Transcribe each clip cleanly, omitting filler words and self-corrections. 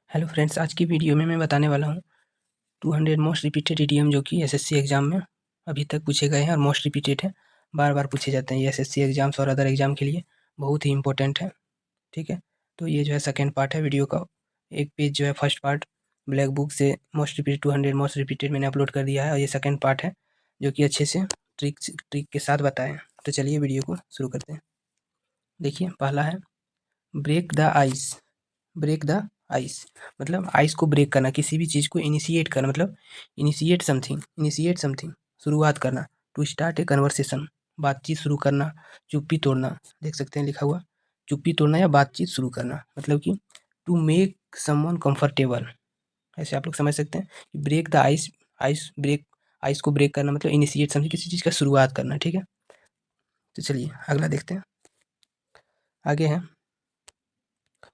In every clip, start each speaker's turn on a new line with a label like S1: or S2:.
S1: Hello friends, आज की video में मैं बताने वाला हूँ 200 मोस्ट रिपीटेड इडियम जो कि एसएससी एग्ज़ाम में अभी तक पूछे गए हैं और मोस्ट रिपीटेड है, बार-बार पूछे जाते हैं। ये एसएससी एग्ज़ाम्स और अदर एग्ज़ाम के लिए बहुत ही इंपॉर्टेंट है, ठीक है? तो ये जो है सेकंड पार्ट है वीडियो का। एक पेज जो है फर्स्ट पार्ट ब्लैक बुक से मोस्ट रिपीटेड 200 मोस्ट रिपीटेड मैंने अपलोड कर दिया है और ये सेकंड पार्ट है जो कि अच्छे से ट्रिक के साथ बताएँ। तो चलिए वीडियो को शुरू करते हैं। देखिए पहला है break the ice. Break the ice मतलब आइस को ब्रेक करना, किसी भी चीज़ को इनिशिएट करना, मतलब इनिशिएट समथिंग शुरुआत करना। टू स्टार्ट ए कन्वर्सेशन बातचीत शुरू करना। चुप्पी तोड़ना, देख सकते हैं लिखा हुआ चुप्पी तोड़ना या बातचीत शुरू करना, मतलब कि टू मेक समवन कंफर्टेबल, ऐसे आप लोग समझ सकते हैं कि ब्रेक द आइस, आइस को ब्रेक करना मतलब इनिशिएट समथिंग, किसी चीज़ का शुरुआत करना, ठीक है? तो चलिए अगला देखते हैं। आगे है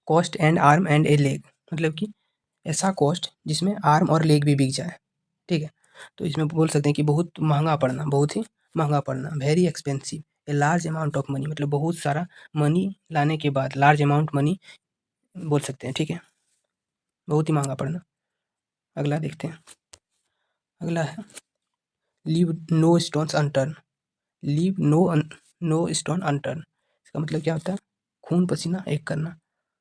S1: cost and arm and A leg, मतलब कि ऐसा कॉस्ट जिसमें आर्म और लेग भी बिक जाए, ठीक है? तो इसमें बोल सकते हैं कि बहुत महंगा पड़ना, बहुत ही महंगा पड़ना। Very expensive a large amount of money, मतलब बहुत सारा मनी लाने के बाद लार्ज अमाउंट मनी बोल सकते हैं, ठीक है? बहुत ही महंगा पड़ना। अगला देखते हैं। अगला है leave no stones unturned. Leave no stone unturned, इसका मतलब क्या होता है? खून पसीना एक करना,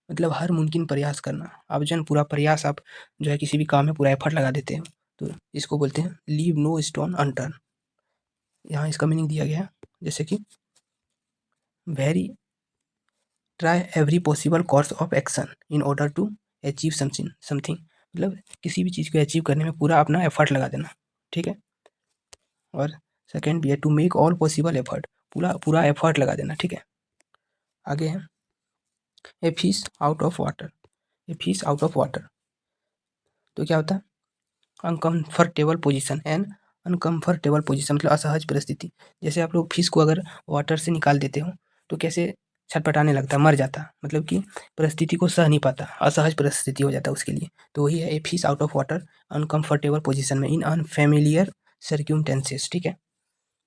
S1: मतलब हर मुमकिन प्रयास करना। आप जो है ना पूरा प्रयास, आप जो है किसी भी काम में पूरा एफर्ट लगा देते हो, तो इसको बोलते हैं लीव नो स्टोन अनटर्न। यहाँ इसका मीनिंग दिया गया है जैसे कि very try every possible course of action in order to achieve something, मतलब किसी भी चीज़ को अचीव करने में पूरा अपना एफर्ट लगा देना, ठीक है? और सेकेंड भी है to make all possible effort, पूरा पूरा एफर्ट लगा देना, ठीक है? आगे है a fish out of water. A fish out of water तो क्या होता है? Uncomfortable position and uncomfortable position मतलब असहज परिस्थिति। जैसे आप लोग फिश को अगर वाटर से निकाल देते हो तो कैसे छटपटाने लगता है, मर जाता है, मतलब कि परिस्थिति को सह नहीं पाता, असहज परिस्थिति हो जाता है उसके लिए। तो वही है a fish out of water uncomfortable position में इन अनफेमिलियर सर्क्यूमटेंसेस, ठीक है?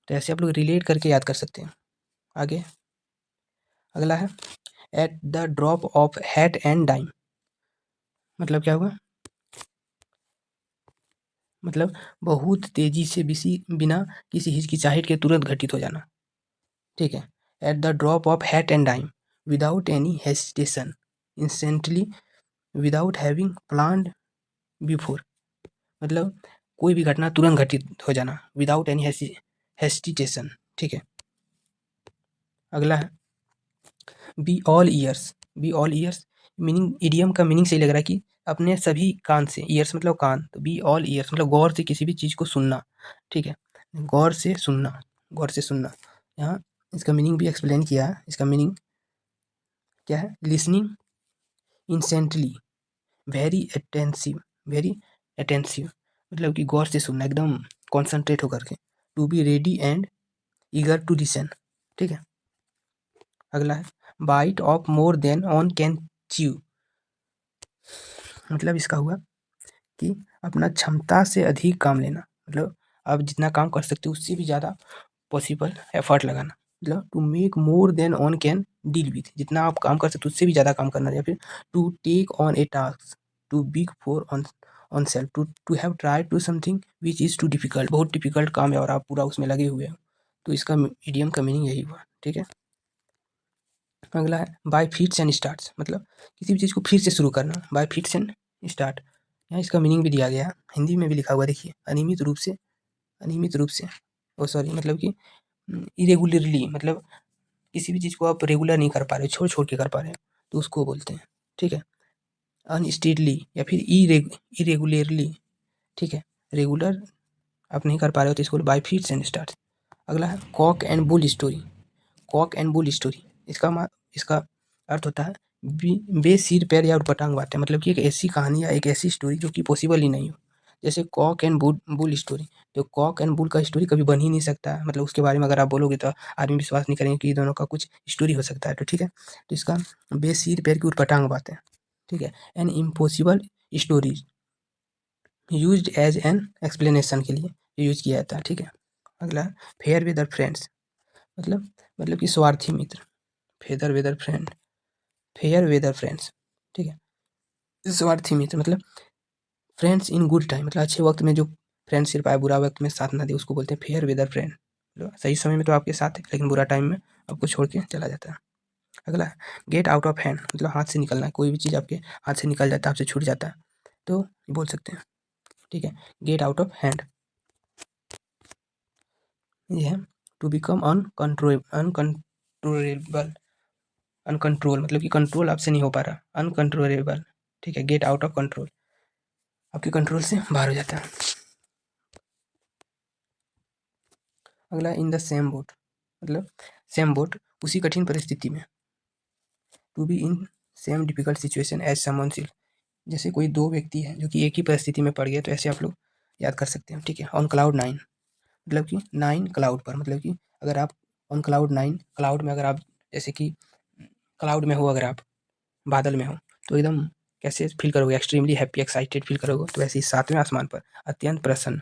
S1: तो ऐसे आप लोग रिलेट करके याद कर सकते हैं। आगे अगला है at the drop of hat and dime, मतलब क्या हुआ? मतलब बहुत तेजी से बिना किसी हिचकिचाहट के तुरंत घटित हो जाना, ठीक है? At the drop of hat and dime without any hesitation instantly without having planned before, मतलब कोई भी घटना तुरंत घटित हो जाना विदाउट एनी हेसिटेशन, ठीक है? अगला है be all years. Be all years meaning, idiom का मीनिंग सही लग रहा है कि अपने सभी कान से, ईयर्स मतलब कान, तो बी ऑल ईयर्स मतलब गौर से किसी भी चीज़ को सुनना, ठीक है? गौर से सुनना, गौर से सुनना। यहाँ इसका मीनिंग भी एक्सप्लेन किया है। इसका मीनिंग क्या है? लिसनिंग इंसेंटली वेरी अटेंसिव, मतलब कि गौर से सुनना, एकदम कॉन्सेंट्रेट होकर के। To be ready and eager to listen, ठीक है? अगला है bite off more than one can chew, मतलब इसका हुआ कि अपना क्षमता से अधिक काम लेना, मतलब आप जितना काम कर सकते हो उससे भी ज़्यादा पॉसिबल एफर्ट लगाना, मतलब to make more than one can deal with, जितना आप काम कर सकते हो उससे भी ज़्यादा काम करना। या फिर to take on a task too big for oneself, to have try to something which is too difficult, बहुत डिफिकल्ट काम है और आप पूरा उसमें लगे हुए हो, तो इसका इडियम का मीनिंग यही हुआ, ठीक है? अगला है बाय फिट्स एंड स्टार्ट्स, मतलब किसी भी चीज़ को फिर से शुरू करना, बाय फिट्स एंड स्टार्ट। यहाँ इसका मीनिंग भी दिया गया है, हिंदी में भी लिखा हुआ, देखिए अनियमित रूप से ओ सॉरी, मतलब कि इरेगुलरली, मतलब किसी भी चीज़ को आप रेगुलर नहीं कर पा रहे हो, छोड़ छोड़ के कर पा रहे हो, तो उसको बोलते हैं, ठीक है? अनस्टेडली या फिर इरेगुलरली, ठीक है? रेगुलर आप नहीं कर पा रहे हो तो इसको बाय फिट्स एंड स्टार्ट। अगला है cock and bull story. Cock and bull story इसका अर्थ होता है बेसिर पैर या उटपटांग बातें, मतलब कि एक ऐसी कहानी या एक ऐसी स्टोरी जो कि पॉसिबल ही नहीं हो। जैसे कॉक एंड बुल स्टोरी, तो कॉक एंड बुल का स्टोरी कभी बन ही नहीं सकता है, मतलब उसके बारे में अगर आप बोलोगे तो आदमी विश्वास नहीं करेंगे कि दोनों का कुछ स्टोरी हो सकता है, तो ठीक है? तो इसका बेसिर पैर की उटपटांग बातें, ठीक है? An impossible stories used as an explanation के लिए यूज किया जाता है, ठीक है? अगला फेयर वेदर फ्रेंड्स, मतलब कि स्वार्थी मित्र। Feather weather friend fair weather friends, ठीक है? स्वार्थी मित्र मतलब फ्रेंड्स इन गुड टाइम, मतलब अच्छे वक्त में जो फ्रेंड सिर्फ आए, बुरा वक्त में साथ ना दे, उसको बोलते हैं फेयर वेदर फ्रेंड। मतलब सही समय में तो आपके साथ है, लेकिन बुरा टाइम में आपको छोड़ के चला जाता है। अगला गेट आउट ऑफ हैंड, मतलब हाथ से निकलना है, कोई भी चीज़ आपके हाथ से निकल जाता है, आपसे छूट जाता है तो बोल सकते हैं। ठीक है, गेट आउट ऑफ हैंड ये है टू बिकम अनकंट्रोलेबल। अनकंट्रोल मतलब कि कंट्रोल आपसे नहीं हो पा रहा, अनकंट्रोलेबल। ठीक है, गेट आउट ऑफ कंट्रोल, आपके कंट्रोल से बाहर हो जाता है। अगला इन द सेम बोट, मतलब सेम बोट, उसी कठिन परिस्थिति में। To be in same difficult situation as someone else, जैसे कोई दो व्यक्ति हैं जो कि एक ही परिस्थिति में पड़ गए, तो ऐसे आप लोग याद कर सकते हैं। ठीक है, ऑन क्लाउड 9, मतलब कि 9 क्लाउड पर, मतलब कि अगर आप ऑन क्लाउड 9, क्लाउड में अगर आप जैसे कि क्लाउड में हो, अगर आप बादल में हो तो एकदम कैसे फील करोगे, एक्सट्रीमली हैप्पी एक्साइटेड फील करोगे, तो ऐसे ही 7वें आसमान पर अत्यंत प्रसन्न,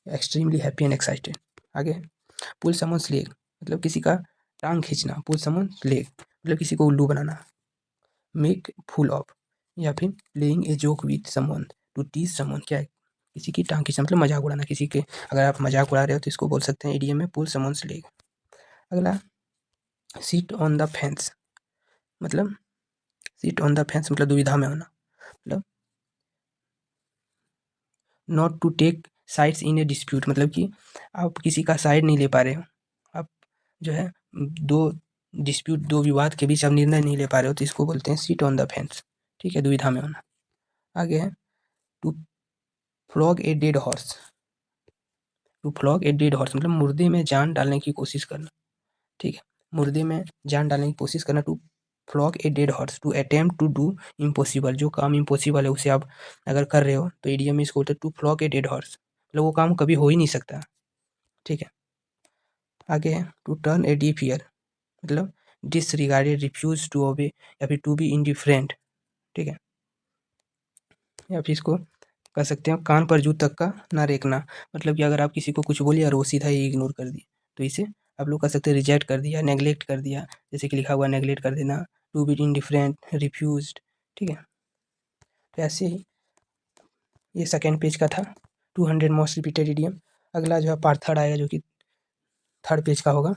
S1: एक्सट्रीमली हैप्पी एंड एक्साइटेड। आगे पुल समन्स लेग, मतलब किसी का टांग खींचना, पुल समन्स लेग मतलब किसी को उल्लू बनाना। मेक फुल ऑफ, या फिर playing a joke with someone, to tease someone, क्या है, किसी की टांग खींचना मतलब मजाक उड़ाना, किसी के अगर आप मजाक उड़ा रहे हो तो इसको बोल सकते हैं इडियम में पुल समन्स लेग। अगला सीट ऑन द फेंस, मतलब सीट ऑन द फेंस मतलब दुविधा में होना, मतलब not to take sides in a dispute, मतलब कि आप किसी का साइड नहीं ले पा रहे हो, आप जो है दो डिस्प्यूट, दो विवाद के बीच आप निर्णय नहीं ले पा रहे हो, तो इसको बोलते हैं सीट ऑन द फेंस। ठीक है, दुविधा में होना। आगे है to flog a dead horse, to flog a dead horse मतलब मुर्दे में जान डालने की कोशिश करना। ठीक है, मुर्दे में जान डालने की कोशिश करना, to flog a dead horse, to attempt to do impossible, जो काम इम्पॉसिबल है उसे आप अगर कर रहे हो तो इडियम में इसको बोलते हैं to flog a dead horse, मतलब वो काम कभी हो ही नहीं सकता। ठीक है, आगे है to turn a deaf ear, मतलब डिसरिगार्डेड, रिफ्यूज टू ओबे, या फिर टू बी इनडिफरेंट। ठीक है, या फिर इसको कर सकते हैं कान पर जू तक का ना रेखना, मतलब कि अगर आप किसी को कुछ बोलिए और वो सीधा ही इग्नोर कर दिए, तो इसे आप लोग कर सकते हैं रिजेक्ट कर दिया, नेग्लेक्ट कर दिया, जैसे कि लिखा हुआ नेग्लेक्ट कर देना, टू बी इनडिफरेंट, रिफ्यूज्ड। ठीक है, तो ऐसे ही ये सेकेंड पेज का था 200 मोस्ट रिपीटेड इडियम। अगला जो है पार्ट थर्ड आएगा, जो कि थर्ड पेज का होगा।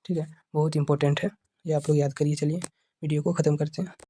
S1: ठीक है, बहुत इंपॉर्टेंट है, ये आप लोग याद करिए। चलिए वीडियो को ख़त्म करते हैं।